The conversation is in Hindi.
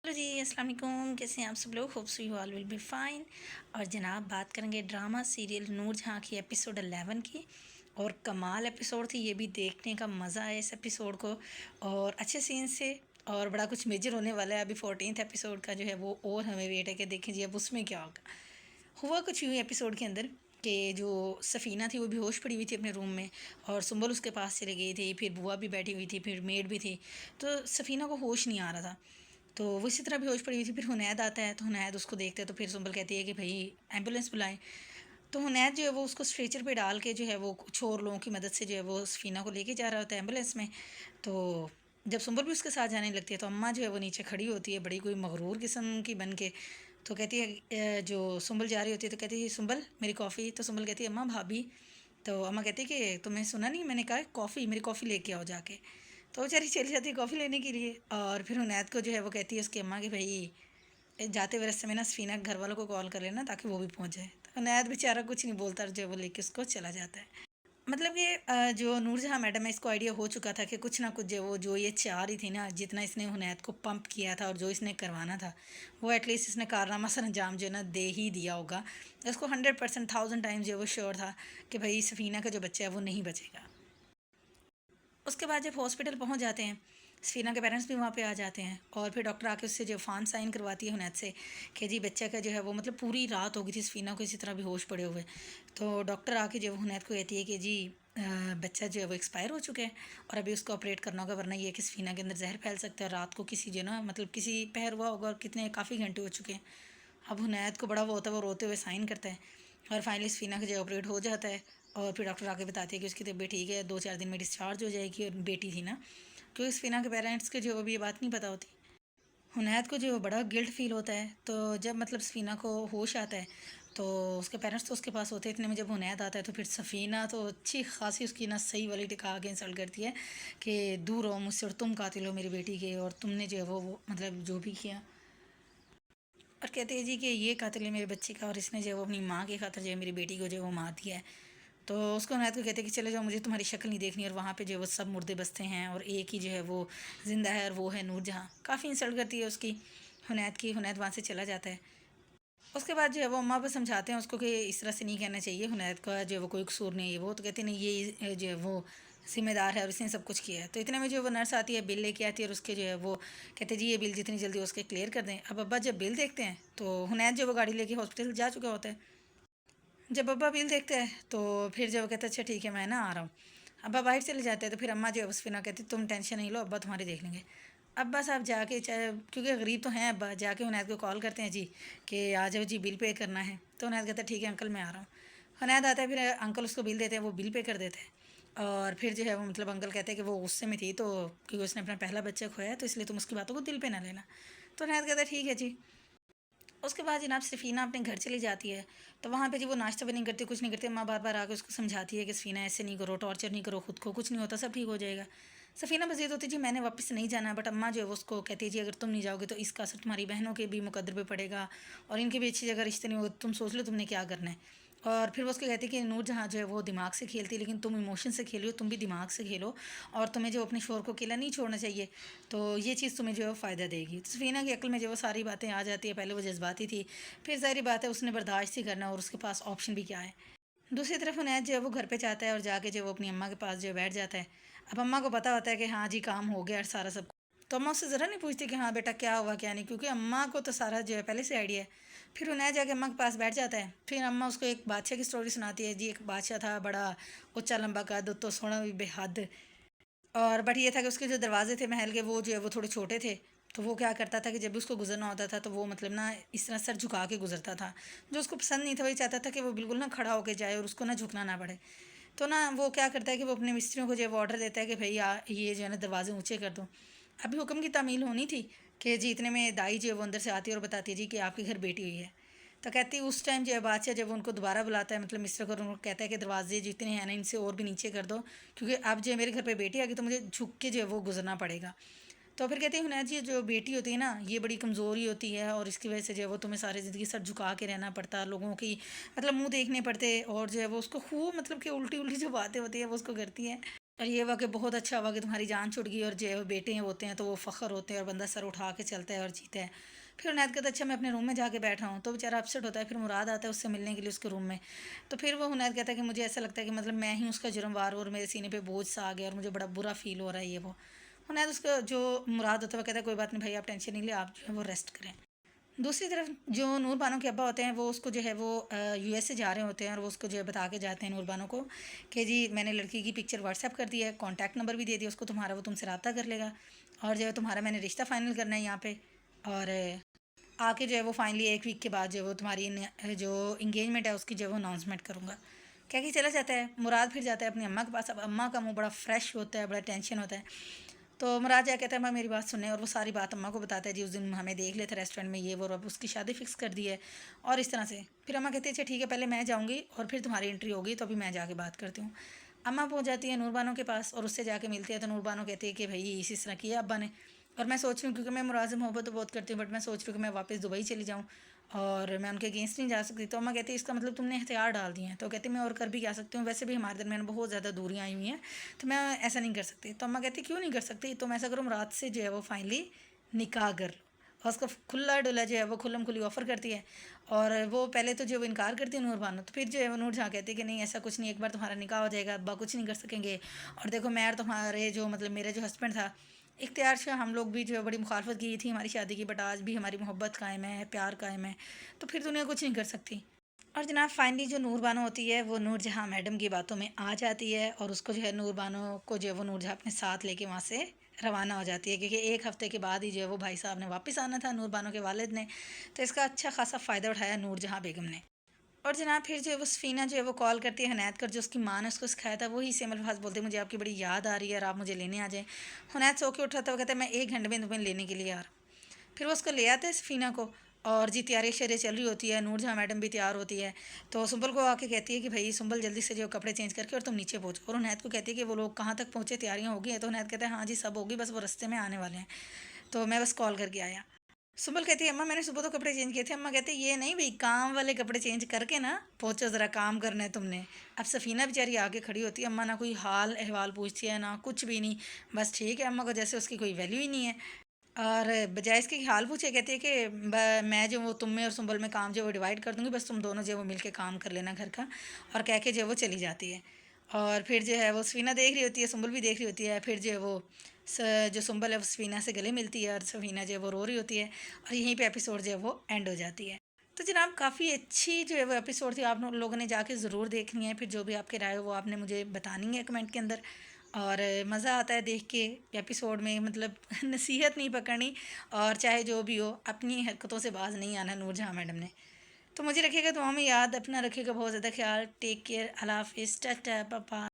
हेलो जी, अस्सलाम वालेकुम। कैसे हैं आप सब लोग? Hope so you all will be fine. और जनाब बात करेंगे ड्रामा सीरियल नूरजहाँ की एपिसोड 11 की। और कमाल एपिसोड थी, ये भी देखने का मज़ा आया इस एपिसोड को। और अच्छे सीन से और बड़ा कुछ मेजर होने वाला है अभी 14th एपिसोड का जो है वो, और हमें वेट है कि देखें जी अब उसमें क्या होगा। हुआ कुछ यूँ एपिसोड के अंदर कि जो सफ़ीना थी वो बेहोश पड़ी हुई थी अपने रूम में, और सुंबल उसके पास चले गई थी, फिर बुआ भी बैठी हुई थी, फिर मेड भी थी। तो सफ़ीना को होश नहीं आ रहा था, तो वो इसी तरह बेहोश पड़ी हुई थी। फिर हुनैद आता है, तो हुनैद उसको देखते हैं, तो फिर सुंबल कहती है कि भाई एम्बुलेंस बुलाएं। तो हुनैद जो है वो उसको स्ट्रेचर पे डाल के जो है वो कुछ और लोगों की मदद से जो है वो सफ़ीना को लेके जा रहा होता है एम्बुलेंस में। तो जब सुंबल भी उसके साथ जाने लगती है, तो अम्मा जो है वो नीचे खड़ी होती है बड़ी कोई मगरूर किस्म की बन के। तो कहती है जो सुंबल जा रही होती है, तो कहती है सुंबल मेरी कॉफ़ी। तो सुंबल कहती है अम्मा भाभी। तो अम्मा कहती है कि तुम्हें सुना नहीं, मैंने कहा कॉफ़ी, मेरी कॉफ़ी लेके आओ जाके। तो बेचारी चली जाती है कॉफ़ी लेने के लिए। और फिर उनैद को जो है वो कहती है उसकी अम्मा कि भाई जाते हुए रास्ते में ना सफ़ीना के घर वालों को कॉल कर लेना ताकि वो भी पहुंच जाए। तो उनैद बेचारा कुछ नहीं बोलता, जो है वो लेके उसको चला जाता है। मतलब कि जो नूरजहाँ मैडम है, इसको आइडिया हो चुका था कि कुछ ना कुछ जो ये चाह रही थी ना, जितना इसने हुनैद को पंप किया था और जो इसने करवाना था, वो एटलीस्ट इसने कारनामा सर अंजाम जो है ना दे ही दिया होगा। उसको 100% 1000 टाइम्स जो वो श्योर था कि भाई सफ़ीना का जो बच्चा है वो नहीं बचेगा। उसके बाद जब हॉस्पिटल पहुंच जाते हैं, सफीना के पेरेंट्स भी वहाँ पे आ जाते हैं, और फिर डॉक्टर आके उससे जो फ़ान साइन करवाती है हुनैद से कि जी बच्चा का जो है वो, मतलब पूरी रात हो गई थी सफीना को इसी तरह बेहोश पड़े हुए। तो डॉक्टर आके जो हुनैद को कहती है कि जी बच्चा जो है वो एक्सपायर हो चुका है, और अभी उसको ऑपरेट करना होगा, वरना ये कि सफीना के अंदर जहर फैल सकता है। रात को किसी जो ना, मतलब किसी पहर हुआ होगा, और कितने काफ़ी घंटे हो चुके हैं। अब हुनैद को बड़ा वो होता है, वो रोते हुए साइन करता है, और फाइनली सफीना का जो ऑपरेट हो जाता है। और फिर डॉक्टर आके बताती है कि उसकी तबीयत ठीक है, 2-4 दिन में डिस्चार्ज हो जाएगी। और बेटी थी ना, क्योंकि सफीना के पेरेंट्स के जो अभी ये बात नहीं पता होती। हुनैद को जो बड़ा गिल्ट फील होता है, तो जब मतलब सफीना को होश आता है, तो उसके पेरेंट्स तो उसके पास होते हैं। इतने में जब हुनैद आता है, तो फिर सफीना तो अच्छी खासी उसकी ना सही वाली टिका के इंसल्ट करती है कि दूर रहो मुझसे, और तुम कातिल हो मेरी बेटी के, और तुमने जो है वो मतलब जो भी किया। और कहते हैं जी कि ये कातिल है मेरे बच्चे का, और इसने जो है वो अपनी माँ की खातिर जो है मेरी बेटी को जो है वो मार दिया है। तो उसको हुनैद को कहते हैं कि चले जाओ, मुझे तुम्हारी शक्ल नहीं देखनी। और वहाँ पे जो है वो सब मुर्दे बसते हैं, और एक ही जो है वो ज़िंदा है, और वो है नूरजहाँ। काफ़ी इंसल्ट करती है उसकी हुनैद की। हुनैद वहाँ से चला जाता है। उसके बाद जो है वो अम्मा को समझाते हैं उसको कि इस तरह से नहीं कहना चाहिए, हुनैद का जो है वो कोई कसूर नहीं है। वो तो कहते नहीं, ये जो है वो ज़िम्मेदार है और इसने सब कुछ किया है। तो इतने में जो है वो नर्स आती है, बिल लेके आती है, और उसके जो है वो कहते हैं जी ये बिल जितनी जल्दी हो उसके क्लियर कर दें। अब अब्बा जब बिल देखते हैं, तो हुनैद जो वो गाड़ी लेके हॉस्पिटल जा चुका होता है। जब अब्बा बिल देखते हैं, तो फिर जब वो कहते हैं अच्छा ठीक है मैं ना आ रहा हूँ, अब्बा बाहर चले जाते हैं। तो फिर अम्मा जो है उस फिर ना कहती तुम टेंशन नहीं लो, अब्बा तुम्हारी देख लेंगे। अब्बा साहब जाके, चाहे क्योंकि गरीब तो हैं, अब्बा जाके हुनैद को कॉल करते हैं जी कि आ जाओ जी बिल पे करना है। तो हुनैद कहता है ठीक है अंकल मैं आ रहा हूँ। हुनैद आता है, फिर अंकल उसको बिल देते हैं, वो बिल पे कर देते हैं। और फिर जो है वो मतलब अंकल कहते हैं कि वो गुस्से में थी, तो क्योंकि उसने अपना पहला बच्चा खोया, तो इसलिए तुम उसकी बातों को दिल पे ना लेना। तो हुनैद कहता है ठीक है जी। उसके बाद जनाब सफ़ीना अपने घर चली जाती है। तो वहाँ पे जी वो नाश्ता भी नहीं करती, कुछ नहीं करती। माँ बार बार आके उसको समझाती है कि सफ़ीना ऐसे नहीं करो, टॉर्चर नहीं करो खुद को, कुछ नहीं होता, सब ठीक हो जाएगा। सफ़ीना बस ये तो होती जी मैंने वापस नहीं जाना, बट अम्मा जो है वो उसको कहती है जी अगर तुम नहीं जाओगे तो इसका असर तुम्हारी बहनों के भी मुकद्दर पे पड़ेगा, और इनके भी अच्छी जगह रिश्ते नहीं होगा, तुम सोच लो तुमने क्या करना है। और फिर वो उसको कहती है कि नूरजहाँ जो है वो दिमाग से खेलती है, लेकिन तुम इमोशन से खेलो, तुम भी दिमाग से खेलो, और तुम्हें जो अपने शोर को अकेला नहीं छोड़ना चाहिए। तो ये चीज़ तुम्हें जो है फ़ायदा देगी। तो सफ़ीना की अक्ल में जो वो सारी बातें आ जाती है। पहले वो जज्बाती थी, फिर ज़ाहिर बात है उसने बर्दाश्त ही करना, और उसके पास ऑप्शन भी क्या है। दूसरी तरफ उनैद जो है वो घर पे जाता है, और जाके जो वो अपनी अम्मा के पास जो है बैठ जाता है। अब अम्मा को पता होता है कि हाँ जी काम हो गया और सारा सब, तो अम्मा उससे ज़रा नहीं पूछती कि हाँ बेटा क्या हुआ क्या नहीं, क्योंकि अम्मा को तो सारा जो है पहले से आइडिया है। फिर उनैद जाके अम्मा के पास बैठ जाता है। फिर अम्मा उसको एक बादशाह की स्टोरी सुनाती है जी। एक बादशाह था, बड़ा ऊंचा लंबा कद, तो सोना भी बेहद। और बट ये था कि उसके जो दरवाजे थे महल के, वो जो है वो थोड़े छोटे थे। तो वो क्या करता था कि जब भी उसको गुजरना होता था, तो वो मतलब ना इस तरह सर झुका के गुजरता था, जो उसको पसंद नहीं था। वही चाहता था कि वो बिल्कुल ना खड़ा होके जाए, और उसको ना झुकना ना पड़े। तो ना वो क्या करता है कि वो अपने मिस्त्रियों को जो है वो ऑर्डर देता है कि भैया ये जो है ना दरवाजे ऊँचे कर दो। अभी हुक्म की तामील होनी थी कि जी इतने में दाई जो है वो अंदर से आती है और बताती है जी कि आपके घर बेटी हुई है। तो कहती है उस टाइम जो है बादशाह जब उनको दोबारा बुलाता है, मतलब मिस्र को, उनको कहता है कि दरवाजे जितने हैं ना इनसे और भी नीचे कर दो, क्योंकि अब जो है मेरे घर पे बेटी आ गई, तो मुझे झुक के जो है वो गुजरना पड़ेगा। तो फिर कहती है हुनैद जी जो बेटी होती है ना ये बड़ी कमज़ोरी होती है, और इसकी वजह से जो है वो तुम्हें सारी ज़िंदगी सर झुका के रहना पड़ता, लोगों की मतलब मुंह देखने पड़ते, और जो है वो उसको खूब मतलब कि उल्टी उल्टी जो बातें होती है वो उसको करती है। और ये हुआ कि बहुत अच्छा हुआ कि तुम्हारी जान छुट गई, और जो बेटे होते हैं तो वो फ़ख्र होते हैं और बंदा सर उठा के चलता है और जीता है। फिर उनैद कहता है अच्छा मैं अपने रूम में जाके बैठ रहा हूँ, तो बेचारा अपसेट होता है। फिर मुराद आता है उससे मिलने के लिए उसके रूम में। तो फिर वो उनैद कहता है कि मुझे ऐसा लगता है कि मतलब मैं ही उसका जुर्म वार और मेरे सीने पे बोझ सा आ गया और मुझे बड़ा बुरा फ़ील हो रहा है ये वो। उनैद उसका जो मुराद होता है वो कहता है कोई बात नहीं भाई, आप टेंशन नहीं ले, आप जो है वो रेस्ट करें। दूसरी तरफ जो नूर बानो के अब्बा होते हैं वो उसको जो है वो यूएस से जा रहे होते हैं, और वो उसको जो है बता के जाते हैं नूर बानो को कि जी मैंने लड़की की पिक्चर व्हाट्सएप कर दी है, कॉन्टैक्ट नंबर भी दे दिया उसको तुम्हारा, वो तुमसे रब्ता कर लेगा, और जो है तुम्हारा मैंने रिश्ता फाइनल करना है यहाँ पे। और आके जो है वो फाइनली 1 वीक के बाद जो है वो तुम्हारी जो इंगेजमेंट है उसकी जो है वो अनाउंसमेंट करूँगा। कह के चला जाता है। मुराद फिर जाता है अपनी अम्मा के पास। अब अम्मा का मुँह बड़ा फ्रेश होता है, बड़ा टेंशन होता है। तो मुराद जा कहता है अम्मा मेरी बात सुने, और वो सारी बात अम्मा को बताता है जी उस दिन हमें देख लेते रेस्टोरेंट में ये वो, और अब उसकी शादी फिक्स कर दी है और इस तरह से। फिर अम्मा कहती है अच्छा ठीक है पहले मैं जाऊँगी और फिर तुम्हारी एंट्री होगी, तो अभी मैं जाके बात करती हूँ। अम्मा पहुँच जाती है नूरबानो के पास और उससे जाके मिलती है, तो नूरबानो कहती है कि भाई इस तरह किया अब्बा ने, और मैं सोच रही हूँ क्योंकि मैं मुराद से मोहब्बत तो बहुत करती हूँ, बट मैं सोच रही हूँ कि मैं वापस दुबई चली जाऊँ और मैं उनके अगेंस्ट नहीं जा सकती। तो अम्मा कहती है इसका मतलब तुमने हथियार डाल दिए हैं। तो कहती मैं और कर भी क्या सकती हूँ, वैसे भी हमारे दरमियान बहुत ज़्यादा दूरियाँ आई हुई हैं, तो मैं ऐसा नहीं कर सकती। तो अम्मा कहती क्यों नहीं कर सकती, तुम ऐसा करो रात से जो है वो फाइनली निकाह कर लो। और उसका खुला डुला जो है वो खुल्लम खुली ऑफ़र करती है, और वो पहले तो जो वो इनकार करती है नूर बानो, तो फिर जो है वो नूर जहाँ कहती है कि नहीं ऐसा कुछ नहीं, एक बार तुम्हारा निकाह हो जाएगा अब्बा कुछ नहीं कर सकेंगे। और देखो मैं और तुम्हारे जो मतलब मेरा जो हस्बैंड था इख्तियार से हम लोग भी जो है बड़ी मुखालफत की थी हमारी शादी की, बट आज भी हमारी मोहब्बत कायम है, प्यार कायम है, तो फिर दुनिया कुछ नहीं कर सकती। और जनाब फाइनली जो नूर बानो होती है वो नूर जहाँ मैडम की बातों में आ जाती है, और उसको जो है नूर बानो को जो है वो नूर जहाँ अपने साथ लेके वहाँ से रवाना हो जाती है, क्योंकि 1 हफ़्ते के बाद ही जो है वो भाई साहब ने वापस आना था नूर बानो के वालिद ने। तो इसका अच्छा खासा फ़ायदा उठाया नूर जहाँ बेगम ने। और जनाब फिर जो है वो सफ़ीना जो है वो कॉल करती है हनैत कर, जो उसकी माँ ने उसको सिखाया था वही सेम अल्फाज बोलते हैं मुझे आपकी बड़ी याद आ रही है और आप मुझे लेने आ जाएँ। हनैत सो के उठा था, वो कहता है मैं 1 घंटे में तुम्हें लेने के लिए आ रहा हूँ। फिर वो उसको ले आते हैं सफ़ीना को, और जी तैयारी शरी चल रही होती है, नूरजहाँ मैडम भी तैयार होती है। तो सुंबल को आके कहती है कि भाई सुंबल जल्दी से जो कपड़े चेंज करके और तुम नीचे पहुँचो, और उनैत को कहती है कि वो लोग कहाँ तक पहुँचे, तैयारियाँ हो गई हैं। तो उनैत कहता है हाँ जी सब होगी, बस वो रास्ते में आने वाले हैं, तो मैं बस कॉल करके आया। सुबल कहती है अम्मा मैंने सुबह तो कपड़े चेंज किए थे। अम्मा कहते ये नहीं भाई, काम वाले कपड़े चेंज करके ना पहुँचो, ज़रा काम करना है तुमने। अब सफ़ीना बेचारी आगे खड़ी होती है, अम्मा ना कोई हाल अहवाल पूछती है ना कुछ भी नहीं, बस ठीक है, अम्मा को जैसे उसकी कोई वैल्यू ही नहीं है। और बजाय इसके कि हाल पूछे कहती है कि मैं जो वो तुम में और सुंबल में काम जो वो डिवाइड कर दूँगी, बस तुम दोनों जो वो मिल के काम कर लेना घर का, और कह के जो वो चली जाती है। और फिर जो है वो सफ़ीना देख रही होती है, सुंबल भी देख रही होती है। फिर जो है वो जो सुंबल है वो सफ़ीना से गले मिलती है, और सफ़ीना जो है वो रो रही होती है, और यहीं पे एपिसोड जो है वो एंड हो जाती है। तो जनाब काफ़ी अच्छी जो है वो एपिसोड थी, आप लोगों ने जाके ज़रूर देखनी है। फिर जो भी आपके राय हो वो आपने मुझे बतानी है कमेंट के अंदर। और मज़ा आता है देख के एपिसोड में, मतलब नसीहत नहीं पकड़नी, और चाहे जो भी हो अपनी हरकतों से बाज नहीं आना नूरजहाँ मैडम ने। तो मुझे रखिएगा दुआ में याद, अपना रखिएगा बहुत ज़्यादा ख्याल। टेक केयर, अल्लाह हाफिज़, टाटा, बाय बाय।